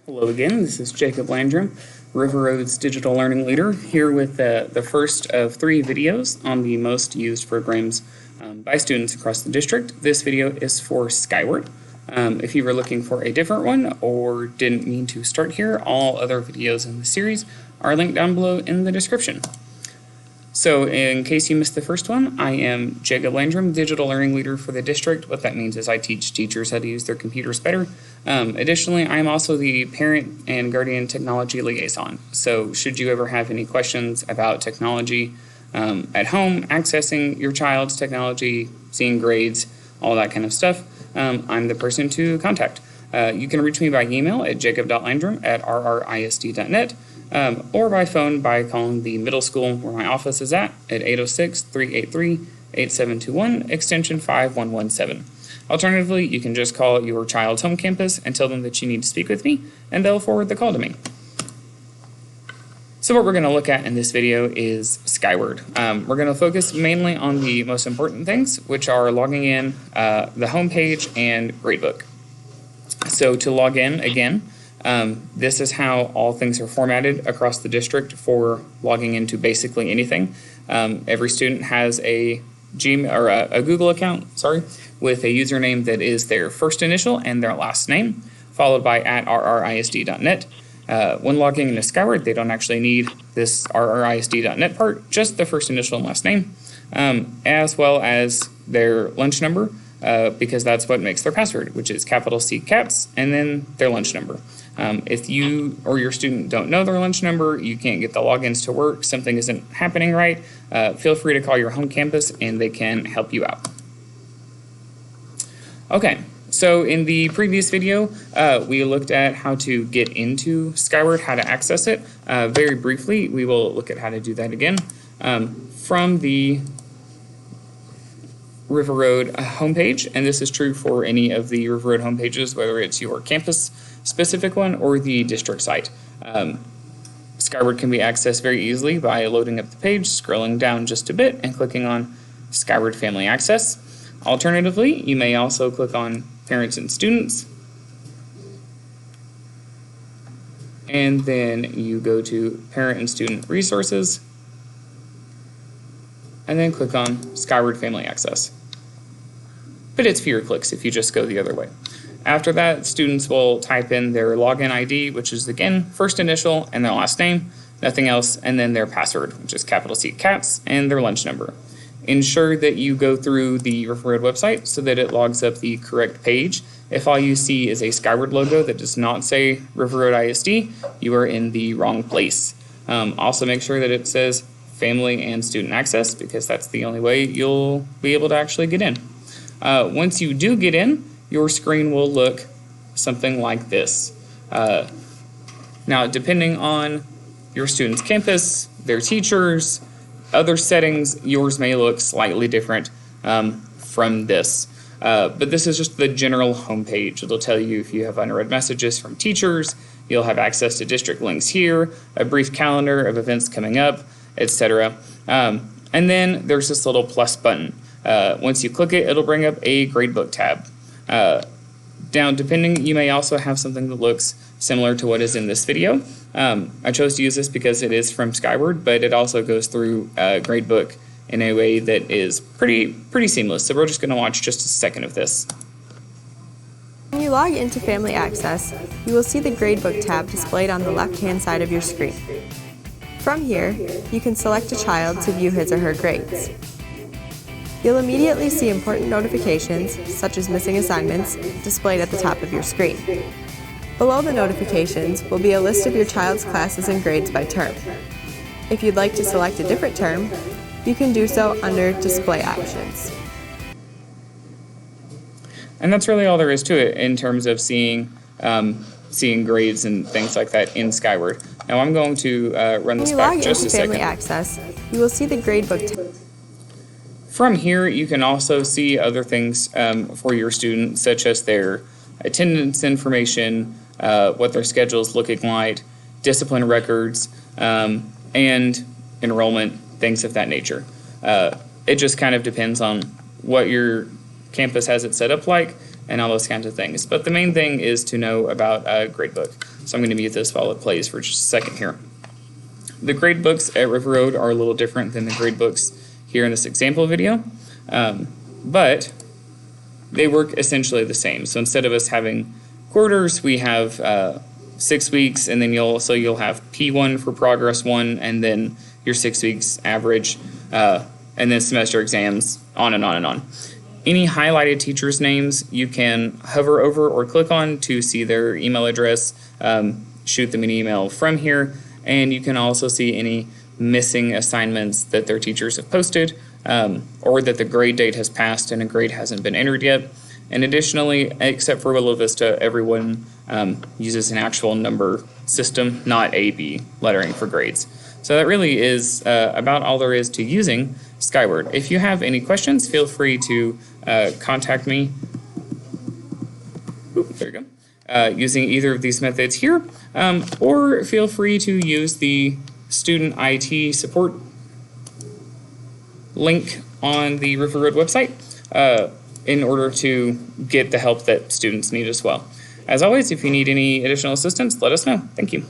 Hello again, this is Jacob Landrum, River Road's digital learning leader, here with the first of 3 videos on the most used programs by students across the district. This video is for Skyward. If you were looking for a different one or didn't mean to start here, all other videos in the series are linked down below in the description. So in case you missed the first one, I am Jacob Landrum, digital learning leader for the district. What that means is I teach teachers how to use their computers better. Additionally, I am also the parent and guardian technology liaison. So should you ever have any questions about technology at home, accessing your child's technology, seeing grades, all that kind of stuff, I'm the person to contact. You can reach me by email at jacob.landrum@rrisd.net. Or by phone by calling the middle school where my office is at 806-383-8721, extension 5117. Alternatively, you can just call your child's home campus and tell them that you need to speak with me, and they'll forward the call to me. So what we're going to look at in this video is Skyward. We're going to focus mainly on the most important things, which are logging in, the home page, and Gradebook. So to log in, again, this is how all things are formatted across the district for logging into basically anything. Every student has a Google account, with a username that is their first initial and their last name, followed by @rrisd.net. When logging into Skyward, they don't actually need this rrisd.net part, just the first initial and last name, as well as their lunch number, because that's what makes their password, which is capital C caps, and then their lunch number. If you or your student don't know their lunch number, you can't get the logins to work, something isn't happening right, feel free to call your home campus and they can help you out. Okay, so in the previous video, we looked at how to get into Skyward, how to access it. Very briefly, we will look at how to do that again. From the River Road homepage, and this is true for any of the River Road homepages, whether it's your campus specific one or the district site. Skyward can be accessed very easily by loading up the page, scrolling down just a bit, and clicking on Skyward Family Access. Alternatively, you may also click on Parents and Students, and then you go to Parent and Student Resources, and then click on Skyward Family Access. But it's fewer clicks if you just go the other way. After that, students will type in their login ID, which is, again, first initial and their last name, nothing else, and then their password, which is capital C caps, and their lunch number. Ensure that you go through the River Road website so that it logs up the correct page. If all you see is a Skyward logo that does not say River Road ISD, you are in the wrong place. Also make sure that it says Family and Student Access, because that's the only way you'll be able to actually get in. Once you do get in, your screen will look something like this. Now, depending on your student's campus, their teachers, other settings, yours may look slightly different from this. But this is just the general homepage. It'll tell you if you have unread messages from teachers, you'll have access to district links here, a brief calendar of events coming up, etc. And then there's this little plus button. Once you click it, it'll bring up a Gradebook tab. Down, depending, you may also have something that looks similar to what is in this video. I chose to use this because it is from Skyward, but it also goes through Gradebook in a way that is pretty seamless. So we're just going to watch just a second of this. When you log into Family Access, you will see the Gradebook tab displayed on the left-hand side of your screen. From here, you can select a child to view his or her grades. You'll immediately see important notifications, such as missing assignments, displayed at the top of your screen. Below the notifications will be a list of your child's classes and grades by term. If you'd like to select a different term, you can do so under Display Options. And that's really all there is to it in terms of seeing grades and things like that in Skyward. Now I'm going to run this back just a second. When you log into Family Access, you will see the Gradebook tab. From here, you can also see other things for your student, such as their attendance information, what their schedule is looking like, discipline records, and enrollment, things of that nature. It just kind of depends on what your campus has it set up like and all those kinds of things. But the main thing is to know about Gradebook. So I'm going to mute this while it plays for just a second here. The grade books at River Road are a little different than the grade books here in this example video, but they work essentially the same. So instead of us having quarters, we have 6 weeks, and then you'll have P1 for progress 1, and then your 6 weeks average, and then semester exams, on and on and on. Any highlighted teachers' names you can hover over or click on to see their email address, shoot them an email from here, and you can also see any missing assignments that their teachers have posted, or that the grade date has passed and a grade hasn't been entered yet. And additionally, except for Willow Vista, everyone uses an actual number system, not A/B lettering for grades. So that really is about all there is to using Skyward. If you have any questions, feel free to contact me. There you go. Using either of these methods here, or feel free to use the student IT support link on the River Road website in order to get the help that students need as well. As always, if you need any additional assistance, let us know. Thank you.